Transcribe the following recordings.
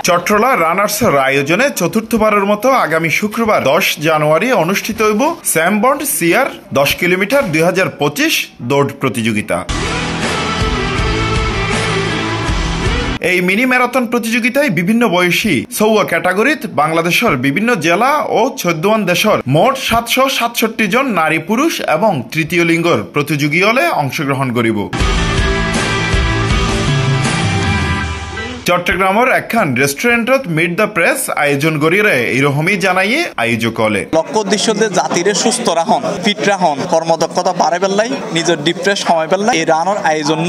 চট্টলা রানার্সের আয়োজনে চতুর্থবারের মতো আগামী শুক্রবার 10 জানুয়ারি অনুষ্ঠিত হইব স্যাম বন্ড সিআর 10 কিলোমিটার 2025 দৌড় প্রতিযোগিতা। এই মিনি ম্যারাথন প্রতিযোগিতায় বিভিন্ন বয়সী 16 ক্যাটাগরিত বাংলাদেশের বিভিন্ন জেলা ও 14 দেশের মোট 767 জন নারী পুরুষ এবং তৃতীয় লিঙ্গর প্রতিযোগী হলে অংশগ্রহণ করিব। চট্টগ্রামের একখান রেস্টুরেন্টত মিট দ্য প্রেস আয়োজন করিয়ে এইরকমই জানাইয়ে আয়োজক হলে লক্ষ্য উদ্দেশ্য জাতিরে সুস্থ রাখুন, ফিট রাখুন, কর্মদক্ষতা বাড়ে পেলাই, নিজের ডিপ্রেস সময় পেলাই এই রানের আয়োজন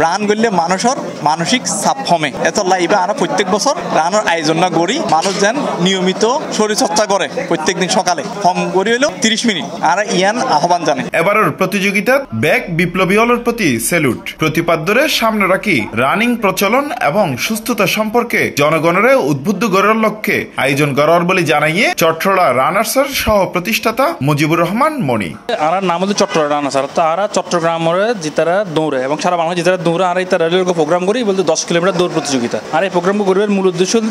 রান করলে মানুষের মানসিক চাপ কমে। এত লাইবে আমরা প্রত্যেক বছর রানের আয়োজন করি, মানুষ যেন নিয়মিত শরীরচর্চা করে প্রত্যেক দিন সকালে কম করি হইল 30 মিনিট আর ইয়ান আহ্বান জানে। এবারের প্রতিযোগিতা ব্যাক বিপ্লবী হলের প্রতি স্যালুট প্রতিপাদ্যরে সামনে রাখি রানিং প্রচলন এবং সুস্থতা সম্পর্কে জনগণের উদ্বুদ্ধ করার লক্ষ্যে আয়োজন করার বলে জানাইয়ে চট্টলা রানার্সের সহ প্রতিষ্ঠাতা মুজিবুর রহমান মনি। আর নাম হচ্ছে চট্টলা রানার্স, তারা চট্টগ্রামের যেতারা দৌড়ে এবং সারা বাংলা যেতারা দৌড়ে আর এই তারা প্রোগ্রাম করি বলতে 10 কিলোমিটার দৌড় প্রতিযোগিতা। আর এই প্রোগ্রাম করিবার মূল উদ্দেশ্য হল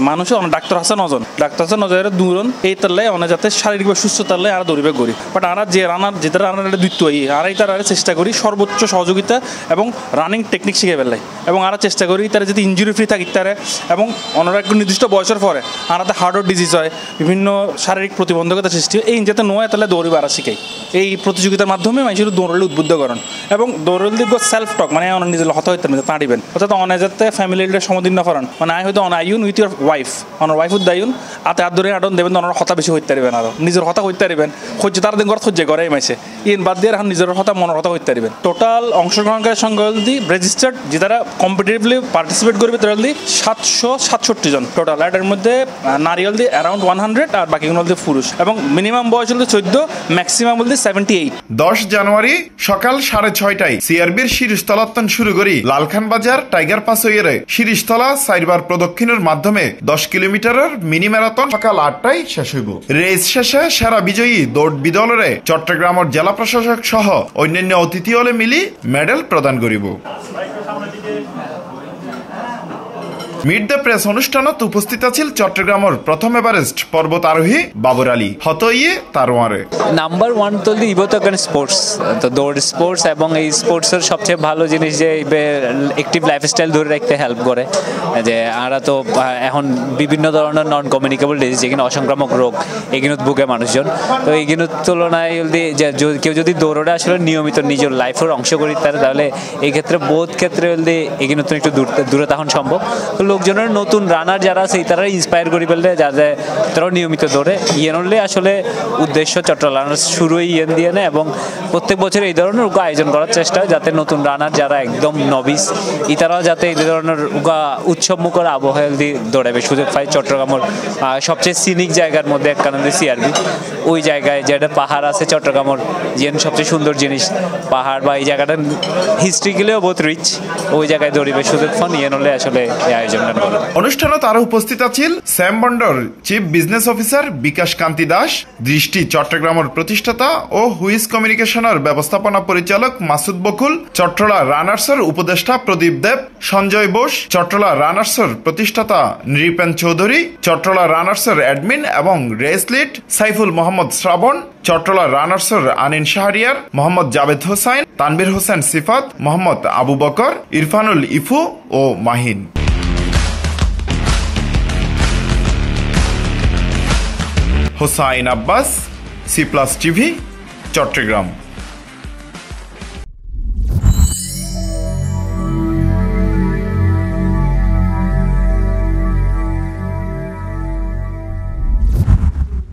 মানুষের অনেক ডাক্তার হাসান নজরের দৌড়ন এই তাল্লাই অনেক যাতে শারীরিকভাবে সুস্থ তাল্লাই আর দৌড়িবে করি। বাট আর যে রানার যেটা রানার দ্বিতীয় আর এই তারা চেষ্টা করি সর্বোচ্চ সহযোগিতা এবং রানিং টেকনিক শিখে ফেলাই এবং আর চেষ্টা করি তারা যদি ইঞ্জুরি ফ্রি থাকে তারা এবং অন্যরা একটু নির্দিষ্ট বয়সের পরে আর হার্টের ডিজিজ হয়, বিভিন্ন শারীরিক প্রতিবন্ধকতা সৃষ্টি হয়, এই যাতে নয় তাহলে দৌড়ি বাড়া শিখাই। এই প্রতিযোগিতার মাধ্যমে মানুষের দৌড়লে উদ্বুদ্ধ করেন এবং দৌড়ল দিক সেলফ টক মানে নিজের হতা হইতে তাঁড়িবেন অর্থাৎ অনেক যাতে ফ্যামিলির সমাধান না করেন মানে আই হয়তো আইউন উইথ ইউর ওয়াইফ অনার ওয়াইফ দায়ুন আতে হাত ধরে আটন দেবেন ওনার হতা বেশি হইতে পারবেন আর নিজের হতা হইতে পারবেন সহ্য তার দিন ঘর সহ্য করে মাইছে ইন বাদ দিয়ে এখন নিজের হতা মনের হতা হইতে পারবেন। টোটাল অংশগ্রহণকারীর সংখ্যা হল রেজিস্টার্ড যে তারা কম্পিটিটিভলি পার্টিসিপেট করবে তারা হল 767 জন টোটাল। এটার মধ্যে নারী হল অ্যারাউন্ড 100 আর বাকিগুলো হল পুরুষ এবং মিনিমাম বয়স হল 14, ম্যাক্সিমাম হল 78। 10 জানুয়ারি সকাল 6:30টায় সিআরবির শিরিষতলাত্তন শুরু করি লালখান বাজার টাইগার পাস হইয়ে শিরিষতলা 4বার প্রদক্ষিণের মাধ্যমে 10 কিলোমিটারের মিনি ম্যারাথন সকাল 8টায় শেষ হইব। রেস শেষে সেরা বিজয়ী দৌড় বিদলরে চট্টগ্রামের জেলা প্রশাসক সহ অন্যান্য অতিথি হলে মিলি মেডেল প্রদান করিব। মিট দ্য প্রেস অনুষ্ঠানত উপস্থিত আছিল চট্টগ্রামের প্রথম এভারেস্ট পর্বত আরোহী বাবর আলী হতইয়ে তারওয়ারে। নাম্বার 1 তো ইবতকান স্পোর্টস, তো দৌড় স্পোর্টস এবং এই স্পোর্টসের সবচেয়ে ভালো জিনিস যে অ্যাক্টিভ লাইফস্টাইল ধরে রাখতে হেল্প করে। যে আমরা তো এখন বিভিন্ন ধরনের নন কমিউনিকেবল ডিজিজ যেখানে অসংক্রামক রোগ এগুলোত ভুগে মানুষজন, তো এইগুলোর তুলনায় যে কেউ যদি দৌড়টা আসলে নিয়মিত নিজের লাইফের অংশ করি তাহলে এই ক্ষেত্রে বোধ ক্ষেত্রে এগুলো তো একটু দূরে তখন সম্ভব। তো লোকজনের নতুন রানার যারা আছে তারা ইন্সপায়ার করে ফেললে যাদের তারাও নিয়মিত দৌড়ে ইয়েনলে আসলে উদ্দেশ্য চট্টলা রানার্স শুরুই ইয়েন দিয়ে নেয় এবং প্রত্যেক বছর এই ধরনের আয়োজন করার চেষ্টা হয় যাতে নতুন রানার যারা একদম নবিস তারাও যাতে এই ধরনের উৎসবমুখর আবহাওয়া দিয়ে দৌড়াবে সুযোগ পায়। চট্টগ্রামের সবচেয়ে সিনিক জায়গার মধ্যে এক কারণে সিআরবি ওই জায়গায় যেটা পাহাড় আছে চট্টগ্রামের যে সবচেয়ে সুন্দর জিনিস পাহাড় বা এই জায়গাটা হিস্ট্রিক্যালিও বহুত রিচ, ওই জায়গায় দৌড়িবে সুযোগ পান ইয়েনলে আসলে এই আয়োজন। অনুষ্ঠানত আরো উপস্থিত আছিল স্যাম বন্ডর চিফ বিজনেস অফিসার বিকাশ কান্তি দাস, দৃষ্টি চট্টগ্রামের প্রতিষ্ঠাতা ও হুইস কমিউনিকেশনের ব্যবস্থাপনা পরিচালক মাসুদ বকুল, চট্টলা রানার্সের উপদেষ্টা প্রদীপ দেব, সঞ্জয় বোস, চট্টলা রানার্সের প্রতিষ্ঠাতা নৃপেন চৌধুরী, চট্টলা রানার্সের অ্যাডমিন এবং রেস লিড সাইফুল মোহাম্মদ শ্রাবণ, চট্টলা রানার্সের আনিন শাহরিয়ার, মোহাম্মদ জাবেদ হোসাইন, তানভীর হোসেন সিফাত, মোহাম্মদ আবু বকর, ইরফানুল ইফু ও Mahin. Hossain Abbas, C plus TV, Chittagong.